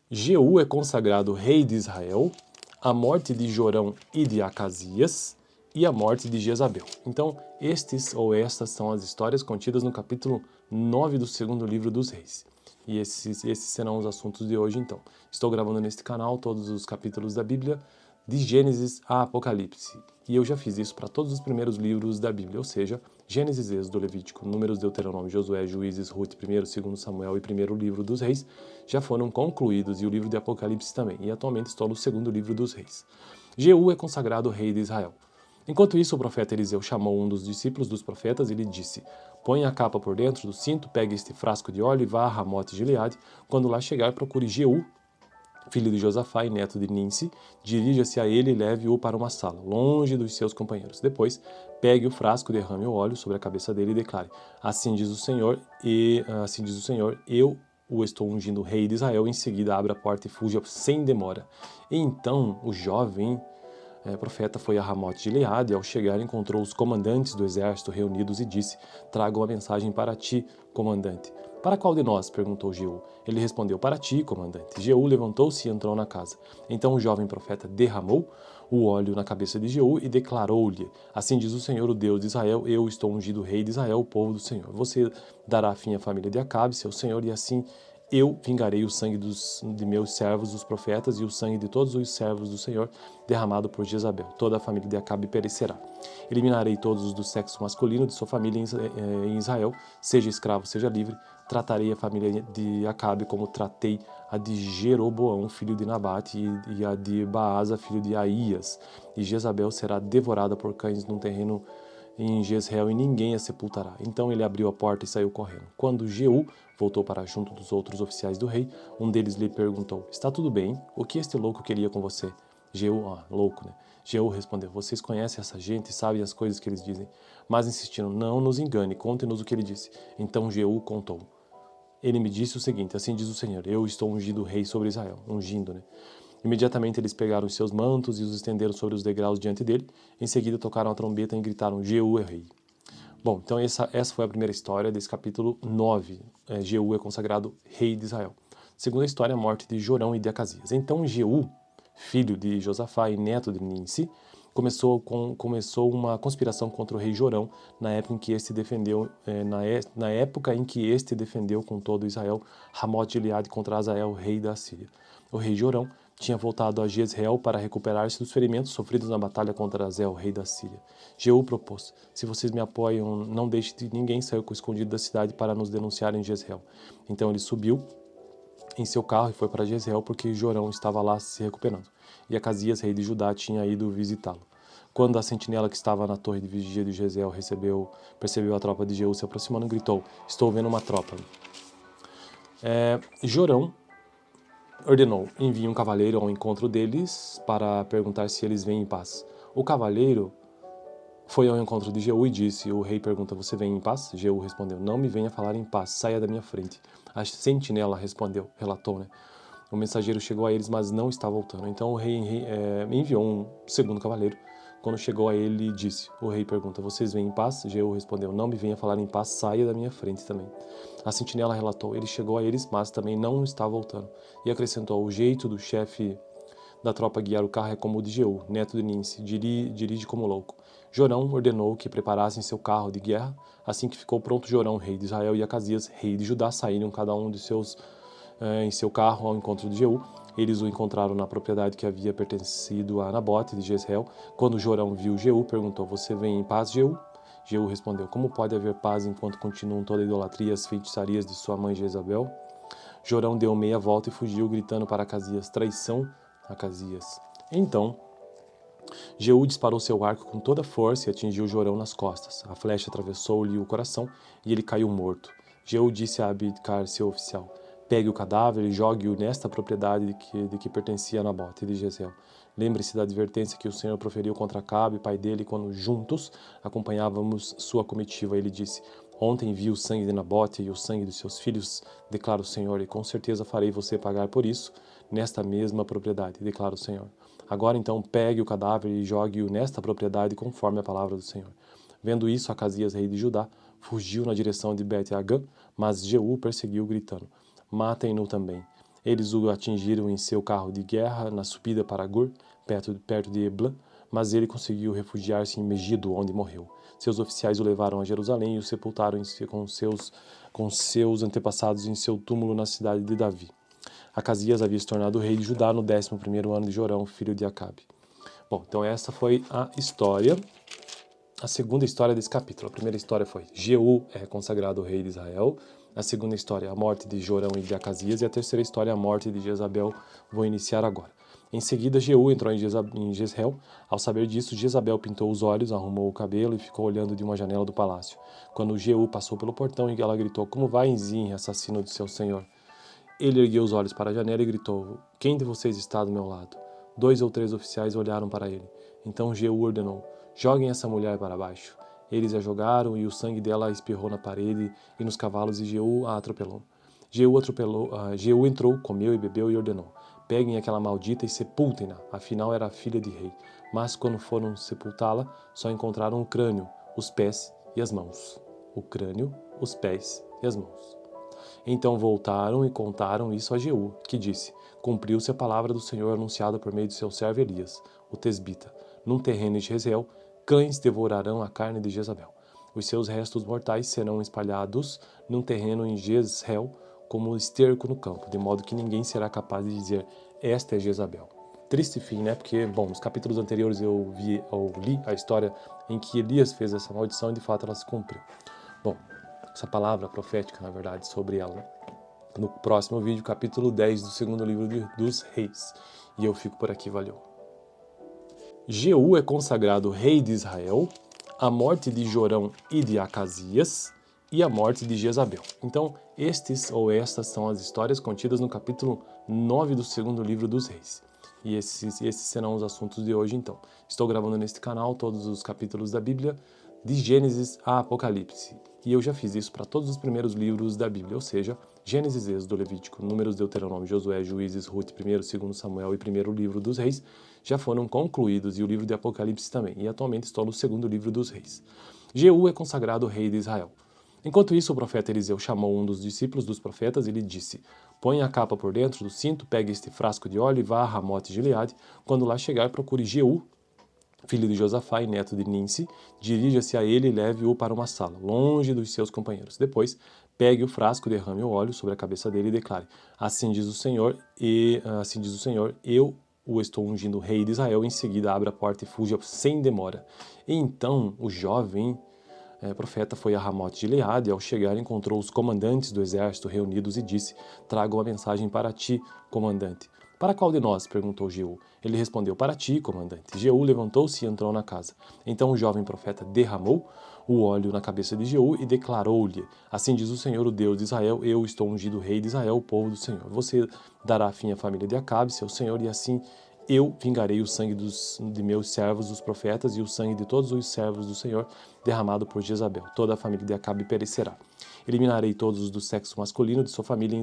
Jeú é consagrado rei de Israel, a morte de Jorão e de Acasias e a morte de Jezabel. Então, estas são as histórias contidas no capítulo 9 do segundo livro dos Reis. E esses serão os assuntos de hoje, então. Estou gravando neste canal todos os capítulos da Bíblia, de Gênesis a Apocalipse. E eu já fiz isso para todos os primeiros livros da Bíblia, ou seja, Gênesis, Êxodo, Levítico, Números, Deuteronômio, Josué, Juízes, Ruth, 1º, 2º Samuel e 1º livro dos Reis já foram concluídos, e o livro de Apocalipse também. E atualmente estou no 2º livro dos Reis. Jeú é consagrado rei de Israel. Enquanto isso, o profeta Eliseu chamou um dos discípulos dos profetas e lhe disse: Põe a capa por dentro do cinto, pegue este frasco de óleo e vá a Ramote de Gileade. Quando lá chegar, procure Jeú, filho de Josafá e neto de Ninsi, dirija-se a ele e leve-o para uma sala, longe dos seus companheiros. Depois, pegue o frasco, derrame o óleo sobre a cabeça dele e declare: Assim diz o Senhor, eu o estou ungindo rei de Israel. Em seguida, abra a porta e fuja sem demora. E então o jovem profeta foi a Ramote de Gileade e, ao chegar, encontrou os comandantes do exército reunidos e disse: Trago uma mensagem para ti, comandante. Para qual de nós? Perguntou Jeú. Ele respondeu: Para ti, comandante. Jeú levantou-se e entrou na casa. Então o jovem profeta derramou o óleo na cabeça de Jeú e declarou-lhe: Assim diz o Senhor, o Deus de Israel, eu estou ungido rei de Israel, o povo do Senhor. Você dará fim à família de Acabe, seu senhor, e assim eu vingarei o sangue de meus servos, os profetas, e o sangue de todos os servos do Senhor, derramado por Jezabel. Toda a família de Acabe perecerá. Eliminarei todos os do sexo masculino de sua família em Israel, seja escravo, seja livre. Tratarei a família de Acabe como tratei a de Jeroboão, filho de Nabate, e a de Baasa, filho de Aías. E Jezabel será devorada por cães num terreno em Jezreel, e ninguém a sepultará. Então ele abriu a porta e saiu correndo. Quando Jeú voltou para junto dos outros oficiais do rei, um deles lhe perguntou: Está tudo bem? O que este louco queria com você? Jeú, louco, né? Jeú respondeu: Vocês conhecem essa gente e sabem as coisas que eles dizem. Mas insistiram: Não nos engane, conte-nos o que ele disse. Então Jeú contou. Ele me disse o seguinte: Assim diz o Senhor, eu estou ungindo rei sobre Israel. Ungindo, né? Imediatamente eles pegaram os seus mantos e os estenderam sobre os degraus diante dele. Em seguida tocaram a trombeta e gritaram: Jeú é rei. Bom, então essa foi a primeira história desse capítulo 9. Jeú é consagrado rei de Israel. Segunda história, a morte de Jorão e de Acasias. Então Jeú, filho de Josafá e neto de Ninsi, começou uma conspiração contra o rei Jorão na época em que este defendeu com todo Israel Ramote de Gileade contra Hazael, rei da Síria. O rei Jorão tinha voltado a Jezreel para recuperar-se dos ferimentos sofridos na batalha contra Hazael, rei da Síria. Jeú propôs: Se vocês me apoiam, não deixe ninguém sair escondido da cidade para nos denunciar em Jezreel. Então ele subiu em seu carro e foi para Jezreel, porque Jorão estava lá se recuperando. E Acasias, rei de Judá, tinha ido visitá-lo. Quando a sentinela que estava na torre de vigia de Jezreel percebeu a tropa de Jeú se aproximando, gritou: Estou vendo uma tropa. Jorão ordenou: envie um cavaleiro ao encontro deles para perguntar se eles vêm em paz. O cavaleiro foi ao encontro de Jeú e disse: O rei pergunta: Você vem em paz? Jeú respondeu: Não me venha falar em paz, saia da minha frente. A sentinela relatou, né? O mensageiro chegou a eles, mas não está voltando. Então o rei enviou um segundo cavaleiro. Quando chegou a ele, disse: O rei pergunta: Vocês vêm em paz? Jeú respondeu: Não me venha falar em paz, saia da minha frente também. A sentinela relatou: Ele chegou a eles, mas também não está voltando. E acrescentou: O jeito do chefe da tropa guiar o carro é como o de Jeú, neto de Ninsi, dirige como louco. Jorão ordenou que preparassem seu carro de guerra. Assim que ficou pronto, Jorão, rei de Israel, e Acasias, rei de Judá, saíram cada um em seu carro ao encontro de Jeú. Eles o encontraram na propriedade que havia pertencido a Nabote de Jezreel. Quando Jorão viu Jeú, perguntou: Você vem em paz, Jeú? Jeú respondeu: Como pode haver paz enquanto continuam toda a idolatria e as feitiçarias de sua mãe Jezabel? Jorão deu meia volta e fugiu, gritando para Acasias: Traição, Acasias. Então Jeú disparou seu arco com toda a força e atingiu Jorão nas costas. A flecha atravessou-lhe o coração e ele caiu morto. Jeú disse a Abidcar, seu oficial: Pegue o cadáver e jogue-o nesta propriedade de que pertencia a Nabote de Jezreel. Lembre-se da advertência que o Senhor proferiu contra Acabe, pai dele, quando juntos acompanhávamos sua comitiva. Ele disse: Ontem vi o sangue de Nabote e o sangue dos seus filhos, declara o Senhor, e com certeza farei você pagar por isso nesta mesma propriedade, declara o Senhor. Agora então pegue o cadáver e jogue-o nesta propriedade conforme a palavra do Senhor. Vendo isso, Acasias, rei de Judá, fugiu na direção de Bet-Agã, mas Jeú perseguiu, gritando: Matem-no também. Eles o atingiram em seu carro de guerra na subida para Gur, perto de Ebla, mas ele conseguiu refugiar-se em Megido, onde morreu. Seus oficiais o levaram a Jerusalém e o sepultaram com seus antepassados em seu túmulo na cidade de Davi. Acasias havia se tornado rei de Judá no 11º ano de Jorão, filho de Acabe. Bom, então essa foi a história, a segunda história desse capítulo. A primeira história foi Jeú é consagrado rei de Israel. A segunda história, a morte de Jorão e de Acasias. E a terceira história, a morte de Jezabel. Vou iniciar agora. Em seguida, Jeú entrou em Jezreel. Ao saber disso, Jezabel pintou os olhos, arrumou o cabelo e ficou olhando de uma janela do palácio. Quando Jeú passou pelo portão, ela gritou: "Como vai, Zin, assassino de seu senhor?" Ele ergueu os olhos para a janela e gritou: "Quem de vocês está do meu lado?" 2 ou 3 oficiais olharam para ele. Então Jeú ordenou: "Joguem essa mulher para baixo." Eles a jogaram e o sangue dela espirrou na parede e nos cavalos e Jeú a atropelou. Jeú entrou, comeu e bebeu e ordenou: "Peguem aquela maldita e sepultem-na, afinal era a filha de rei." Mas quando foram sepultá-la, só encontraram o crânio, os pés e as mãos. O crânio, os pés e as mãos. Então voltaram e contaram isso a Jeú, que disse: "Cumpriu-se a palavra do Senhor anunciada por meio de seu servo Elias, o tesbita. Num terreno de Jezreel, cães devorarão a carne de Jezabel. Os seus restos mortais serão espalhados num terreno em Jezreel como esterco no campo, de modo que ninguém será capaz de dizer: esta é Jezabel." Triste fim, né? Porque, bom, nos capítulos anteriores eu li a história em que Elias fez essa maldição e de fato ela se cumpriu. Bom, essa palavra profética, na verdade, sobre ela, né? No próximo vídeo, capítulo 10 do segundo livro dos Reis. E eu fico por aqui, valeu. Jeú é consagrado rei de Israel, a morte de Jorão e de Acasias e a morte de Jezabel. Então, estas são as histórias contidas no capítulo 9 do segundo livro dos Reis. E esses serão os assuntos de hoje, então. Estou gravando neste canal todos os capítulos da Bíblia, de Gênesis a Apocalipse. E eu já fiz isso para todos os primeiros livros da Bíblia, ou seja, Gênesis, Êxodo, Levítico, Números, Deuteronômio, Josué, Juízes, Ruth, 1º, 2º Samuel e 1º livro dos Reis já foram concluídos, e o livro de Apocalipse também. E atualmente estou no 2º livro dos Reis. Jeú é consagrado rei de Israel. Enquanto isso, o profeta Eliseu chamou um dos discípulos dos profetas e lhe disse: "Põe a capa por dentro do cinto, pegue este frasco de óleo e vá a Ramote Gileade. Quando lá chegar, procure Jeú, filho de Josafá e neto de Ninsi, dirija-se a ele e leve-o para uma sala, longe dos seus companheiros. Depois, pegue o frasco, derrame o óleo sobre a cabeça dele e declare: assim diz o Senhor, eu o estou ungindo rei de Israel." Em seguida, abra a porta e fuja sem demora. Então, o jovem profeta foi a Ramote Gileade e, ao chegar, encontrou os comandantes do exército reunidos e disse: "Trago uma mensagem para ti, comandante." "Para qual de nós?" perguntou Jeú. Ele respondeu: "Para ti, comandante." Jeú levantou-se e entrou na casa. Então o jovem profeta derramou o óleo na cabeça de Jeú e declarou-lhe: "Assim diz o Senhor, o Deus de Israel, eu estou ungido rei de Israel, o povo do Senhor. Você dará fim à família de Acabe, seu senhor, e assim eu vingarei o sangue de meus servos, os profetas, e o sangue de todos os servos do Senhor derramado por Jezabel. Toda a família de Acabe perecerá. Eliminarei todos os do sexo masculino de sua família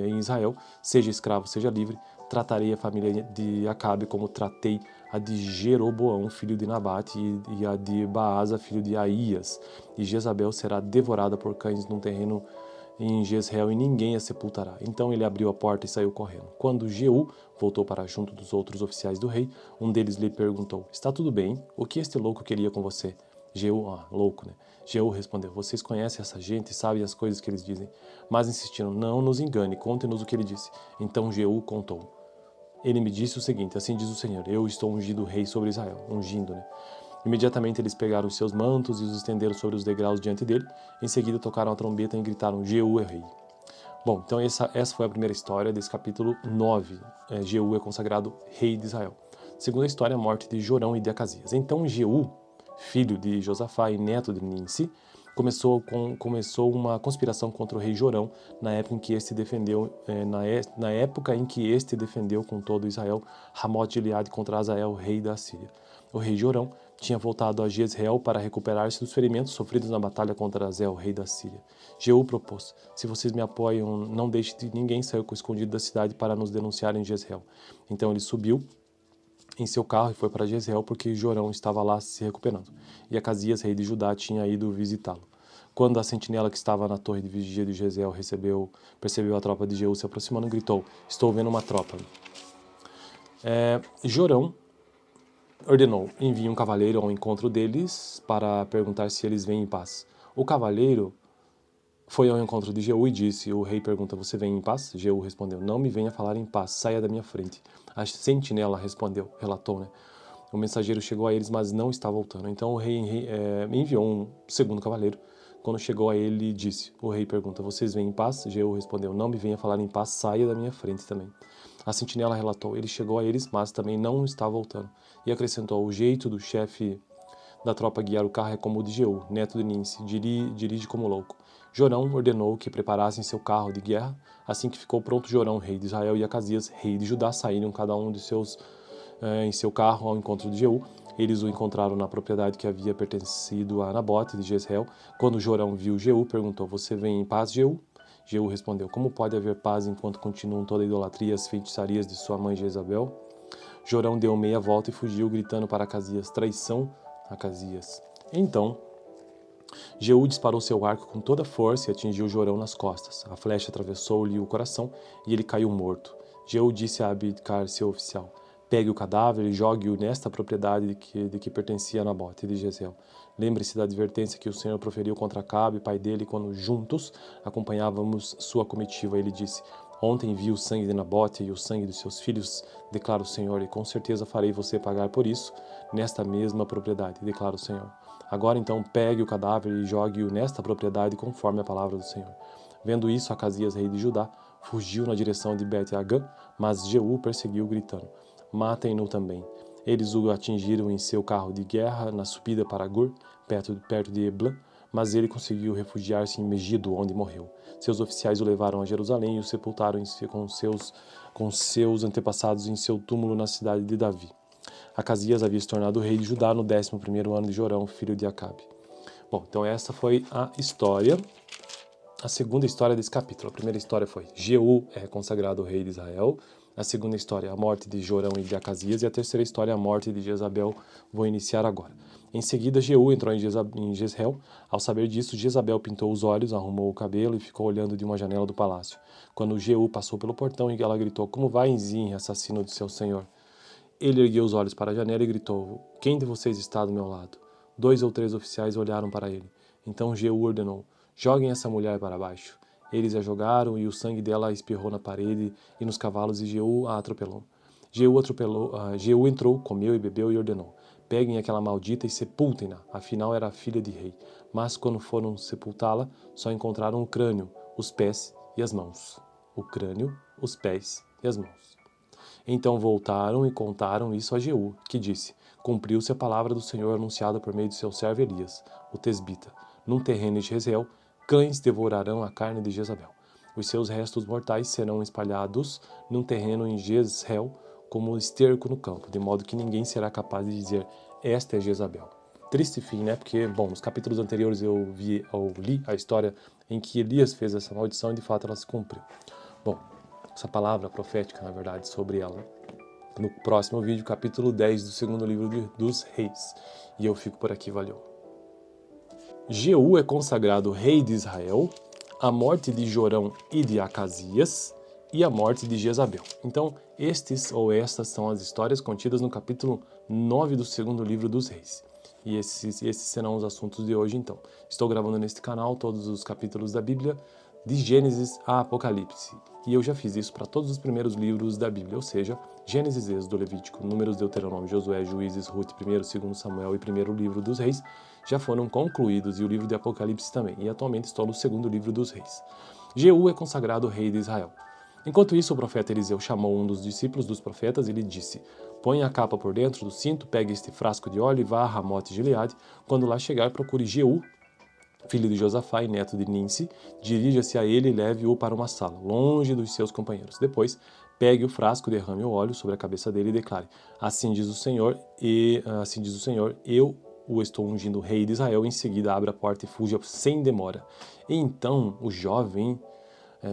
em Israel, seja escravo, seja livre. Tratarei a família de Acabe como tratei a de Jeroboão, filho de Nabate, e a de Baasa, filho de Aías. E Jezabel será devorada por cães num terreno em Jezreel, e ninguém a sepultará." Então ele abriu a porta e saiu correndo. Quando Jeú voltou para junto dos outros oficiais do rei, um deles lhe perguntou: "Está tudo bem? O que este louco queria com você?" Jeú, louco, né? Jeú respondeu: "Vocês conhecem essa gente e sabem as coisas que eles dizem." Mas insistiram: "Não nos engane, conte-nos o que ele disse." Então Jeú contou. Ele me disse o seguinte: assim diz o Senhor, eu estou ungindo rei sobre Israel. Ungindo, né? Imediatamente eles pegaram os seus mantos e os estenderam sobre os degraus diante dele. Em seguida tocaram a trombeta e gritaram: Jeú é rei. Bom, então essa foi a primeira história desse capítulo 9. Jeú é consagrado rei de Israel. Segunda história, a morte de Jorão e de Acasias. Então Jeú, filho de Josafá e neto de Ninsi, começou uma conspiração contra o rei Jorão na época em que este defendeu com todo Israel Ramote Gileade contra Hazael, rei da Síria. O rei Jorão tinha voltado a Jezreel para recuperar-se dos ferimentos sofridos na batalha contra Hazael, rei da Síria. Jeú propôs: "Se vocês me apoiam, não deixe ninguém sair escondido da cidade para nos denunciar em Jezreel." Então ele subiu em seu carro e foi para Jezreel, porque Jorão estava lá se recuperando. E Acasias, rei de Judá, tinha ido visitá-lo. Quando a sentinela que estava na torre de vigia de Jezreel percebeu a tropa de Jeú se aproximando, gritou: estou vendo uma tropa. Jorão ordenou: envie um cavaleiro ao encontro deles para perguntar se eles vêm em paz. O cavaleiro foi ao encontro de Jeú e disse: o rei pergunta: você vem em paz? Jeú respondeu: não me venha falar em paz, saia da minha frente. A sentinela relatou, né? O mensageiro chegou a eles, mas não está voltando. Então o rei enviou um segundo cavaleiro. Quando chegou a ele, disse: o rei pergunta: vocês vêm em paz? Jeú respondeu: não me venha falar em paz, saia da minha frente também. A sentinela relatou: ele chegou a eles, mas também não está voltando. E acrescentou: o jeito do chefe da tropa guiar o carro é como o de Jeú, neto de Ninsi, dirige como louco. Jorão ordenou que preparassem seu carro de guerra. Assim que ficou pronto, Jorão, rei de Israel, e Acasias, rei de Judá, saíram cada um em seu carro ao encontro de Jeú. Eles o encontraram na propriedade que havia pertencido a Nabote de Jezreel. Quando Jorão viu Jeú, perguntou: você vem em paz, Jeú? Jeú respondeu: como pode haver paz enquanto continuam toda a idolatria e as feitiçarias de sua mãe Jezabel? Jorão deu meia volta e fugiu, gritando para Acasias: traição, Acasias. Então Jeú disparou seu arco com toda a força e atingiu Jorão nas costas. A flecha atravessou-lhe o coração e ele caiu morto. Jeú disse a Abidcar, seu oficial: pegue o cadáver e jogue-o nesta propriedade de que pertencia a Nabote de Jezreel. Lembre-se da advertência que o Senhor proferiu contra Acabe, pai dele, quando juntos acompanhávamos sua comitiva. Ele disse: ontem vi o sangue de Nabote e o sangue de seus filhos, declara o Senhor, e com certeza farei você pagar por isso nesta mesma propriedade, declara o Senhor. Agora então pegue o cadáver e jogue-o nesta propriedade conforme a palavra do Senhor. Vendo isso, Acasias, rei de Judá, fugiu na direção de Bet-Agã, mas Jeú perseguiu, gritando: matem-no também. Eles o atingiram em seu carro de guerra na subida para Gur, perto de Eblan, mas ele conseguiu refugiar-se em Megido, onde morreu. Seus oficiais o levaram a Jerusalém e o sepultaram com seus antepassados em seu túmulo na cidade de Davi. Acasias havia se tornado rei de Judá no 11º ano de Jorão, filho de Acabe. Bom, então essa foi a história, a segunda história desse capítulo. A primeira história foi: Jeú é consagrado rei de Israel. A segunda história, a morte de Jorão e de Acasias. E a terceira história, a morte de Jezabel. Vou iniciar agora. Em seguida, Jeú entrou em Jezreel. Ao saber disso, Jezabel pintou os olhos, arrumou o cabelo e ficou olhando de uma janela do palácio. Quando Jeú passou pelo portão, ela gritou: como vai, Zin, assassino de seu senhor? Ele ergueu os olhos para a janela e gritou: quem de vocês está do meu lado? 2 ou 3 oficiais olharam para ele. Então Jeú ordenou: joguem essa mulher para baixo. Eles a jogaram e o sangue dela espirrou na parede e nos cavalos e Jeú a atropelou. Jeú entrou, comeu e bebeu e ordenou: peguem aquela maldita e sepultem-na, afinal era a filha de rei. Mas quando foram sepultá-la, só encontraram o crânio, os pés e as mãos. O crânio, os pés e as mãos. Então voltaram e contaram isso a Jeú, que disse: cumpriu-se a palavra do Senhor anunciada por meio de seu servo Elias, o tesbita. Num terreno de Jezreel, cães devorarão a carne de Jezabel. Os seus restos mortais serão espalhados num terreno em Jezreel como esterco no campo, de modo que ninguém será capaz de dizer: esta é Jezabel. Triste fim, né? Porque, bom, nos capítulos anteriores eu li a história em que Elias fez essa maldição e de fato ela se cumpriu. Bom, essa palavra profética, na verdade, sobre ela, no próximo vídeo, capítulo 10 do segundo livro dos Reis. E eu fico por aqui, valeu. Jeú é consagrado rei de Israel, a morte de Jorão e de Acasias e a morte de Jezabel. Então, estas são as histórias contidas no capítulo 9 do segundo livro dos Reis. E esses serão os assuntos de hoje, então. Estou gravando neste canal todos os capítulos da Bíblia, de Gênesis a Apocalipse. E eu já fiz isso para todos os primeiros livros da Bíblia, ou seja, Gênesis, Êxodo, Levítico, Números, Deuteronômio, Josué, Juízes, Ruth, 1º, 2º Samuel e 1º livro dos Reis já foram concluídos, e o livro de Apocalipse também. E atualmente estou no 2º livro dos Reis. Jeú é consagrado rei de Israel. Enquanto isso, o profeta Eliseu chamou um dos discípulos dos profetas e lhe disse: põe a capa por dentro do cinto, pegue este frasco de óleo e vá a Ramote Gileade. Quando lá chegar, procure Jeú, filho de Josafá e neto de Ninsi, dirija-se a ele e leve-o para uma sala, longe dos seus companheiros. Depois, pegue o frasco, derrame o óleo sobre a cabeça dele e declare: assim diz o Senhor, eu o estou ungindo rei de Israel. Em seguida, abra a porta e fuja sem demora. E então, o jovem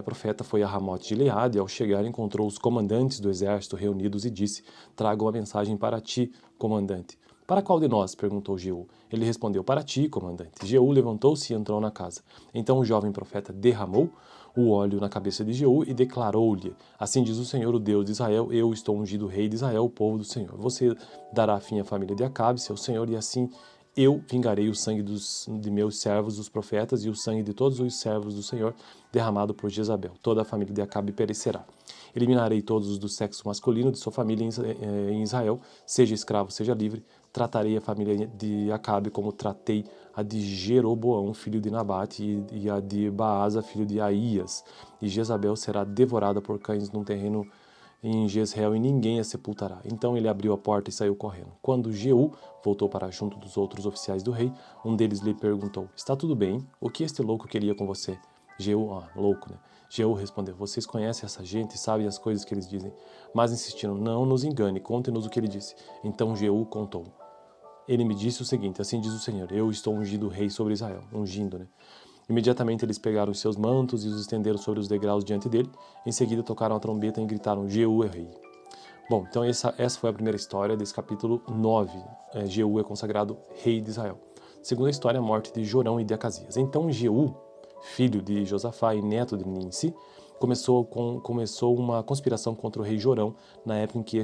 profeta foi a Ramote Gileade e, ao chegar, encontrou os comandantes do exército reunidos e disse: trago uma mensagem para ti, comandante. Para qual de nós? Perguntou Jeú. Ele respondeu, para ti, comandante. Jeú levantou-se e entrou na casa. Então o jovem profeta derramou o óleo na cabeça de Jeú e declarou-lhe, assim diz o Senhor, o Deus de Israel, eu estou ungido rei de Israel, o povo do Senhor. Você dará fim à família de Acabe, seu senhor, e assim eu vingarei o sangue de meus servos, os profetas, e o sangue de todos os servos do Senhor, derramado por Jezabel. Toda a família de Acabe perecerá. Eliminarei todos os do sexo masculino de sua família em Israel, seja escravo, seja livre. Tratarei a família de Acabe como tratei a de Jeroboão, filho de Nabate, e a de Baasa, filho de Aías. E Jezabel será devorada por cães num terreno em Jezreel e ninguém a sepultará. Então ele abriu a porta e saiu correndo. Quando Jeú voltou para junto dos outros oficiais do rei, um deles lhe perguntou, está tudo bem? O que este louco queria com você? Jeú, louco, né? Jeú respondeu, vocês conhecem essa gente e sabem as coisas que eles dizem. Mas insistiram, não nos engane, conte-nos o que ele disse. Então Jeú contou. Ele me disse o seguinte, assim diz o Senhor, eu estou ungindo rei sobre Israel. Ungindo, né? Imediatamente eles pegaram os seus mantos e os estenderam sobre os degraus diante dele. Em seguida tocaram a trombeta e gritaram, Jeú é rei. Bom, então essa foi a primeira história desse capítulo 9. Jeú é consagrado rei de Israel. Segunda história, a morte de Jorão e de Acasias. Então Jeú, filho de Josafá e neto de Ninsi, começou uma conspiração contra o rei Jorão na época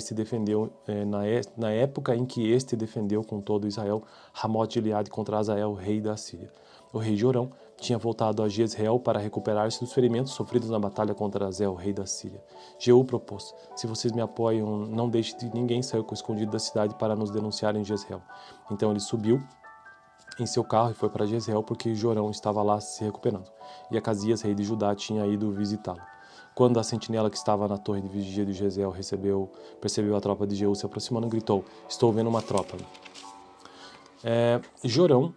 em que este defendeu com todo Israel Ramote de Gileade contra Hazael, rei da Síria. O rei Jorão tinha voltado a Jezreel para recuperar-se dos ferimentos sofridos na batalha contra Hazael, rei da Síria. Jeú propôs, se vocês me apoiam, não deixe de ninguém sair escondido da cidade para nos denunciar em Jezreel. Então ele subiu em seu carro e foi para Jezreel porque Jorão estava lá se recuperando. E Acasias, rei de Judá, tinha ido visitá-lo. Quando a sentinela que estava na torre de vigia de Jezreel percebeu a tropa de Jeú se aproximando, gritou, estou vendo uma tropa. Jorão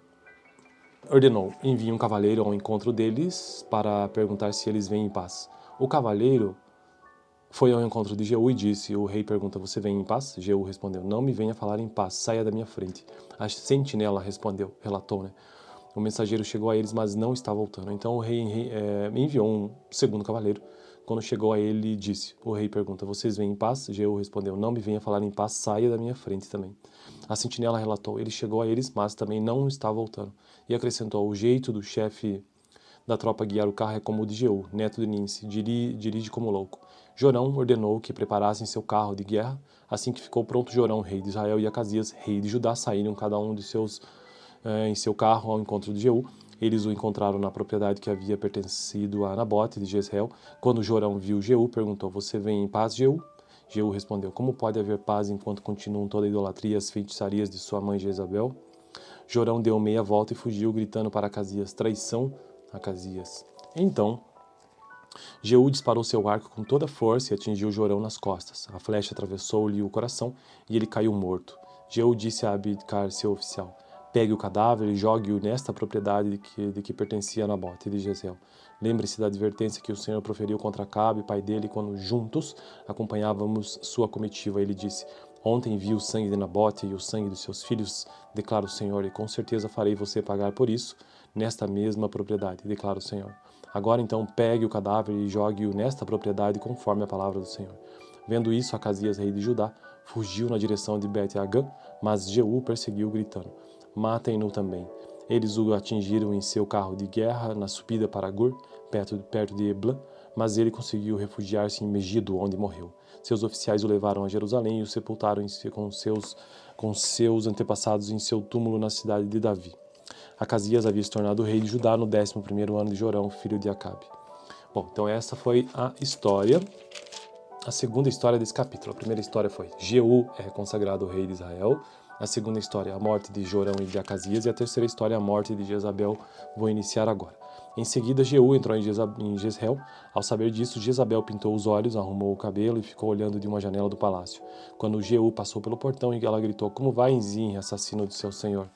ordenou, envie um cavaleiro ao encontro deles para perguntar se eles vêm em paz. O cavaleiro foi ao encontro de Jeú e disse, o rei pergunta, você vem em paz? Jeú respondeu, não me venha falar em paz, saia da minha frente. A sentinela relatou, né? O mensageiro chegou a eles, mas não está voltando. Então o rei enviou um segundo cavaleiro. Quando chegou a ele, disse, o rei pergunta, vocês vêm em paz? Jeú respondeu, não me venha falar em paz, saia da minha frente também. A sentinela relatou, ele chegou a eles, mas também não está voltando. E acrescentou, o jeito do chefe da tropa guiar o carro é como o de Jeú, neto de Ninsi, dirige como louco. Jorão ordenou que preparassem seu carro de guerra. Assim que ficou pronto, Jorão, rei de Israel, e Acasias, rei de Judá, saíram cada um em seu carro ao encontro de Jeú. Eles o encontraram na propriedade que havia pertencido a Nabote de Jezreel. Quando Jorão viu Jeú, perguntou, você vem em paz, Jeú? Jeú respondeu, como pode haver paz enquanto continuam toda a idolatria e as feitiçarias de sua mãe Jezabel? Jorão deu meia volta e fugiu, gritando para Acasias, traição, Acasias. Então, Jeú disparou seu arco com toda a força e atingiu Jorão nas costas. A flecha atravessou-lhe o coração e ele caiu morto. Jeú disse a Abidcar, seu oficial, pegue o cadáver e jogue-o nesta propriedade de que pertencia a Nabote de Jezreel. Lembre-se da advertência que o Senhor proferiu contra Acabe, pai dele, quando juntos acompanhávamos sua comitiva. Ele disse, ontem vi o sangue de Nabote e o sangue dos seus filhos, declara o Senhor, e com certeza farei você pagar por isso nesta mesma propriedade, declara o Senhor. Agora então pegue o cadáver e jogue-o nesta propriedade conforme a palavra do Senhor. Vendo isso, Acasias, rei de Judá, fugiu na direção de Bet-Agã, mas Jeú perseguiu, gritando, matem-no também. Eles o atingiram em seu carro de guerra na subida para Gur, perto de Ebla, mas ele conseguiu refugiar-se em Megido, onde morreu. Seus oficiais o levaram a Jerusalém e o sepultaram com seus antepassados em seu túmulo na cidade de Davi. Acasias havia se tornado rei de Judá no 11º ano de Jorão, filho de Acabe. Bom, então essa foi a história, a segunda história desse capítulo. A primeira história foi Jeú é consagrado rei de Israel. A segunda história, a morte de Jorão e de Acasias. E a terceira história, a morte de Jezabel. Vou iniciar agora. Em seguida, Jeú entrou em Jezreel. Ao saber disso, Jezabel pintou os olhos, arrumou o cabelo e ficou olhando de uma janela do palácio. Quando Jeú passou pelo portão, ela gritou, como vai, Zim, assassino de seu senhor?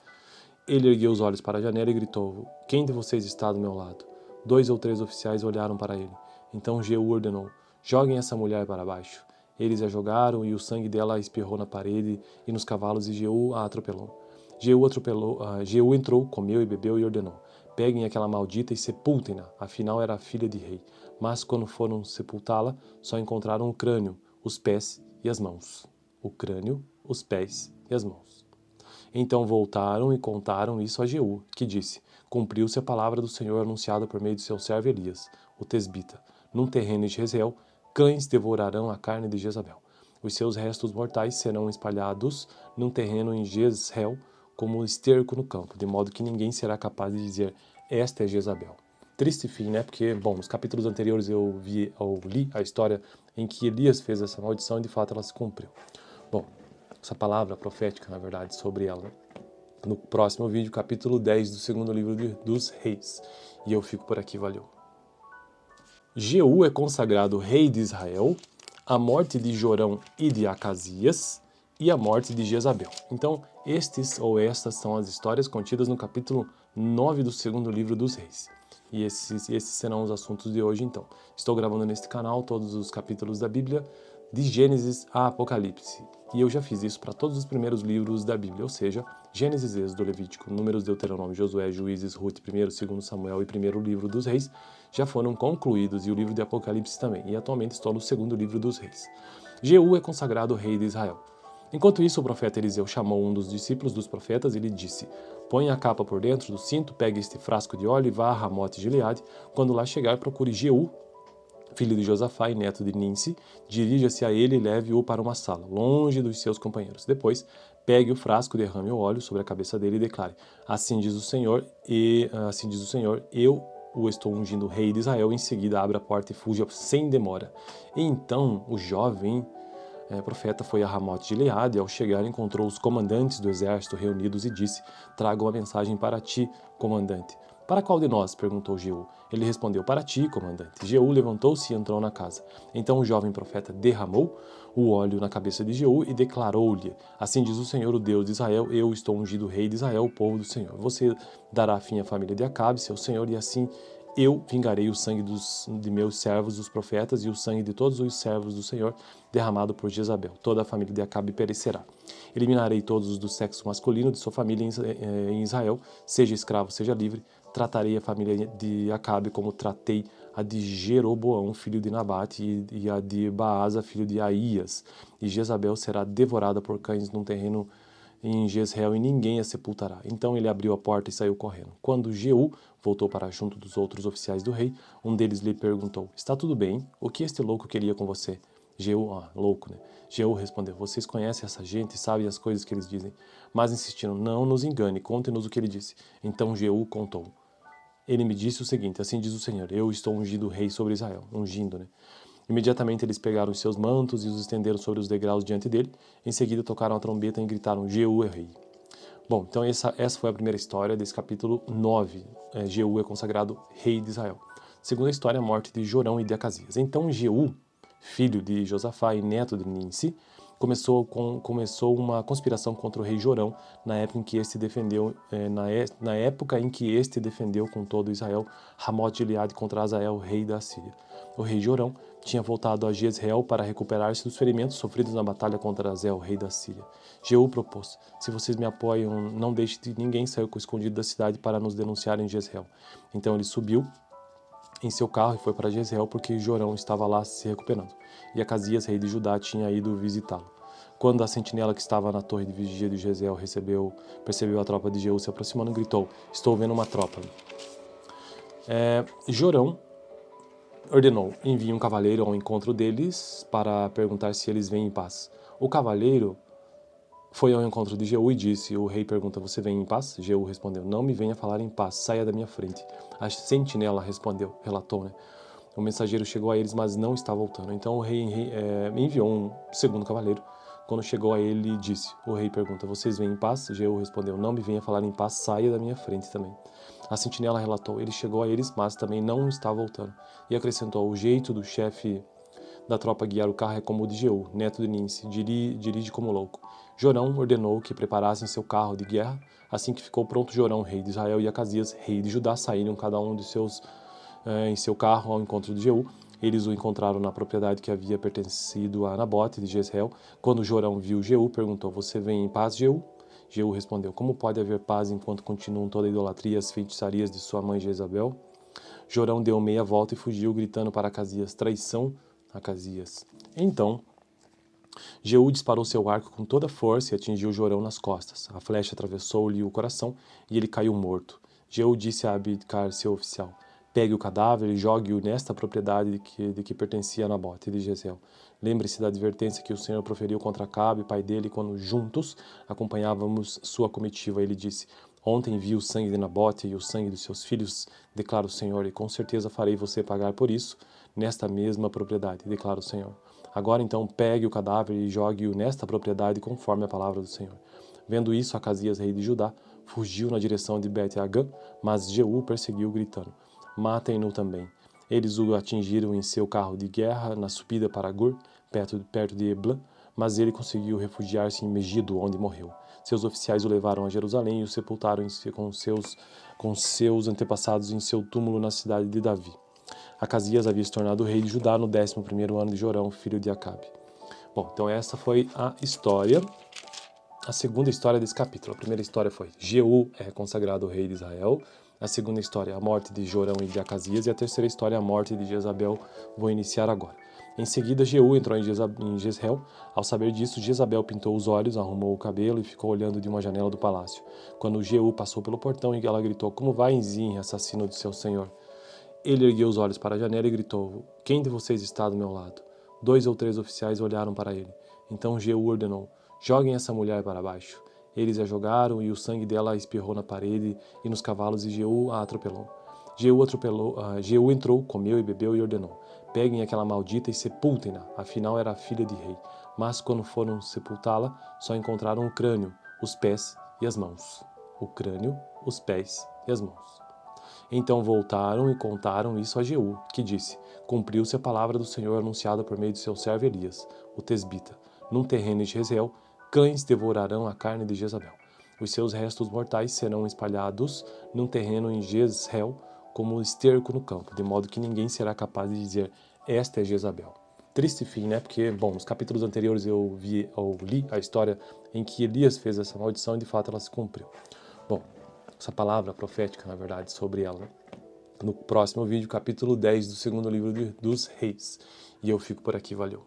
Ele ergueu os olhos para a janela e gritou, quem de vocês está do meu lado? 2 ou 3 oficiais olharam para ele. Então Jeú ordenou, joguem essa mulher para baixo. Eles a jogaram e o sangue dela espirrou na parede e nos cavalos e Jeú a atropelou. Jeú entrou, comeu e bebeu e ordenou, peguem aquela maldita e sepultem-na, afinal era a filha de rei. Mas quando foram sepultá-la, só encontraram o crânio, os pés e as mãos. O crânio, os pés e as mãos. Então voltaram e contaram isso a Jeú, que disse: Cumpriu-se a palavra do Senhor anunciada por meio de seu servo Elias, o tesbita. Num terreno de Jezreel, cães devorarão a carne de Jezabel. Os seus restos mortais serão espalhados num terreno em Jezreel, como esterco no campo, de modo que ninguém será capaz de dizer: esta é Jezabel. Triste fim, né? Porque, bom, nos capítulos anteriores eu li a história em que Elias fez essa maldição e de fato ela se cumpriu. Bom, essa palavra profética, na verdade, sobre ela, no próximo vídeo, capítulo 10 do segundo livro dos Reis. E eu fico por aqui, valeu. Jeú é consagrado rei de Israel, a morte de Jorão e de Acasias e a morte de Jezabel. Então, estas são as histórias contidas no capítulo 9 do segundo livro dos Reis. E esses serão os assuntos de hoje, então. Estou gravando neste canal todos os capítulos da Bíblia, de Gênesis a Apocalipse. E eu já fiz isso para todos os primeiros livros da Bíblia, ou seja, Gênesis, Êxodo, Levítico, Números, Deuteronômio, Josué, Juízes, Ruth, 1º, 2º Samuel e 1º livro dos Reis já foram concluídos, e o livro de Apocalipse também. E atualmente estou no segundo livro dos Reis. Jeú é consagrado rei de Israel. Enquanto isso, o profeta Eliseu chamou um dos discípulos dos profetas e lhe disse: Põe a capa por dentro do cinto, pegue este frasco de óleo e vá a Ramote Gileade. Quando lá chegar, procure Jeú, filho de Josafá e neto de Ninsi, dirija-se a ele e leve-o para uma sala, longe dos seus companheiros. Depois, pegue o frasco, derrame o óleo sobre a cabeça dele e declare: Assim diz o Senhor, eu o estou ungindo rei de Israel. Em seguida, abra a porta e fuja sem demora. E então, o jovem profeta foi a Ramote Gileade e, ao chegar, encontrou os comandantes do exército reunidos e disse: Trago uma mensagem para ti, comandante. Para qual de nós? Perguntou Jeú. Ele respondeu: Para ti, comandante. Jeú levantou-se e entrou na casa. Então o jovem profeta derramou o óleo na cabeça de Jeú e declarou-lhe: Assim diz o Senhor, o Deus de Israel, eu estou ungido rei de Israel, o povo do Senhor. Você dará fim à família de Acabe, seu senhor, e assim eu vingarei o sangue de meus servos, os profetas, e o sangue de todos os servos do Senhor, derramado por Jezabel. Toda a família de Acabe perecerá. Eliminarei todos os do sexo masculino de sua família em Israel, seja escravo, seja livre. Tratarei a família de Acabe como tratei a de Jeroboão, filho de Nabate, e a de Baasa, filho de Aías. E Jezabel será devorada por cães num terreno em Jezreel, e ninguém a sepultará. Então ele abriu a porta e saiu correndo. Quando Jeú voltou para junto dos outros oficiais do rei, um deles lhe perguntou: Está tudo bem? O que este louco queria com você? Jeú, louco, né? Jeú respondeu: Vocês conhecem essa gente e sabem as coisas que eles dizem. Mas insistiram: Não nos engane, conte-nos o que ele disse. Então Jeú contou. Ele me disse o seguinte: Assim diz o Senhor, eu estou ungindo rei sobre Israel. Ungindo, né? Imediatamente eles pegaram os seus mantos e os estenderam sobre os degraus diante dele. Em seguida tocaram a trombeta e gritaram: Jeú é rei. Bom, então essa foi a primeira história desse capítulo 9. Jeú é consagrado rei de Israel. Segunda história, a morte de Jorão e de Acasias. Então Jeú, filho de Josafá e neto de Ninsi, começou uma conspiração contra o rei Jorão na época em que este defendeu com todo Israel Ramote Gileade contra Hazael, rei da Síria. O rei Jorão tinha voltado a Jezreel para recuperar-se dos ferimentos sofridos na batalha contra Hazael, rei da Síria. Jeú propôs: Se vocês me apoiam, não deixe de ninguém sair escondido da cidade para nos denunciar em Jezreel. Então ele subiu em seu carro e foi para Jezreel, porque Jorão estava lá se recuperando. E Acasias, rei de Judá, tinha ido visitá-lo. Quando a sentinela que estava na torre de vigia de Jezreel percebeu a tropa de Jeú se aproximando, gritou: Estou vendo uma tropa. Jorão ordenou: Envie um cavaleiro ao encontro deles para perguntar se eles vêm em paz. O cavaleiro foi ao encontro de Jeú e disse: O rei pergunta: Você vem em paz? Jeú respondeu: Não me venha falar em paz, saia da minha frente. A sentinela relatou, né? O mensageiro chegou a eles, mas não está voltando. Então o rei enviou um segundo cavaleiro. Quando chegou a ele, disse: O rei pergunta: Vocês vêm em paz? Jeú respondeu: Não me venha falar em paz, saia da minha frente também. A sentinela relatou: Ele chegou a eles, mas também não está voltando. E acrescentou: O jeito do chefe da tropa guiar o carro é como o de Jeú, neto de Ninsi, dirige como louco. Jorão ordenou que preparassem seu carro de guerra. Assim que ficou pronto, Jorão, rei de Israel, e Acasias, rei de Judá, saíram cada um em seu carro ao encontro de Jeú. Eles o encontraram na propriedade que havia pertencido a Nabote de Jezreel. Quando Jorão viu Jeú, perguntou: Você vem em paz, Jeú? Jeú respondeu: Como pode haver paz enquanto continuam toda a idolatria e as feitiçarias de sua mãe Jezabel? Jorão deu meia volta e fugiu, gritando para Acasias: Traição, Acasias. Então Jeú disparou seu arco com toda a força e atingiu Jorão nas costas. A flecha atravessou-lhe o coração e ele caiu morto. Jeú disse a Abidcar, seu oficial: pegue o cadáver e jogue-o nesta propriedade de que pertencia a Nabote de Jezreel. Lembre-se da advertência que o Senhor proferiu contra Acabe, pai dele, quando juntos acompanhávamos sua comitiva. Ele disse: ontem vi o sangue de Nabote e o sangue dos seus filhos, declara o Senhor, e com certeza farei você pagar por isso nesta mesma propriedade, declara o Senhor. Agora então pegue o cadáver e jogue-o nesta propriedade conforme a palavra do Senhor. Vendo isso, Acasias, rei de Judá, fugiu na direção de Bet-Agã, mas Jeú perseguiu, gritando: matem-no também. Eles o atingiram em seu carro de guerra na subida para Gur, perto de Ebla, mas ele conseguiu refugiar-se em Megido, onde morreu. Seus oficiais o levaram a Jerusalém e o sepultaram com seus antepassados em seu túmulo na cidade de Davi. Acasias havia se tornado rei de Judá no 11º ano de Jorão, filho de Acabe. Bom, então essa foi a história, a segunda história desse capítulo. A primeira história foi Jeú é consagrado rei de Israel. A segunda história, a morte de Jorão e de Acasias. E a terceira história, a morte de Jezabel. Vou iniciar agora. Em seguida, Jeú entrou em Jezreel. Ao saber disso, Jezabel pintou os olhos, arrumou o cabelo e ficou olhando de uma janela do palácio. Quando Jeú passou pelo portão, ela gritou: como vai, Zim, assassino de seu senhor? Ele ergueu os olhos para a janela e gritou: quem de vocês está do meu lado? 2 ou 3 oficiais olharam para ele. Então Jeú ordenou: joguem essa mulher para baixo. Eles a jogaram e o sangue dela espirrou na parede e nos cavalos e Jeú a atropelou. Jeú entrou, comeu e bebeu e ordenou: peguem aquela maldita e sepultem-na, afinal era a filha de rei. Mas quando foram sepultá-la, só encontraram o crânio, os pés e as mãos. O crânio, os pés e as mãos. Então voltaram e contaram isso a Jeú, que disse: cumpriu-se a palavra do Senhor anunciada por meio de seu servo Elias, o tesbita. Num terreno de Jezreel, cães devorarão a carne de Jezabel. Os seus restos mortais serão espalhados num terreno em Jezreel como esterco no campo, de modo que ninguém será capaz de dizer: esta é Jezabel. Triste fim, né? Porque, bom, nos capítulos anteriores eu li a história em que Elias fez essa maldição e de fato ela se cumpriu. Bom, essa palavra profética, na verdade, sobre ela, no próximo vídeo, capítulo 10 do segundo livro dos Reis. E eu fico por aqui, valeu!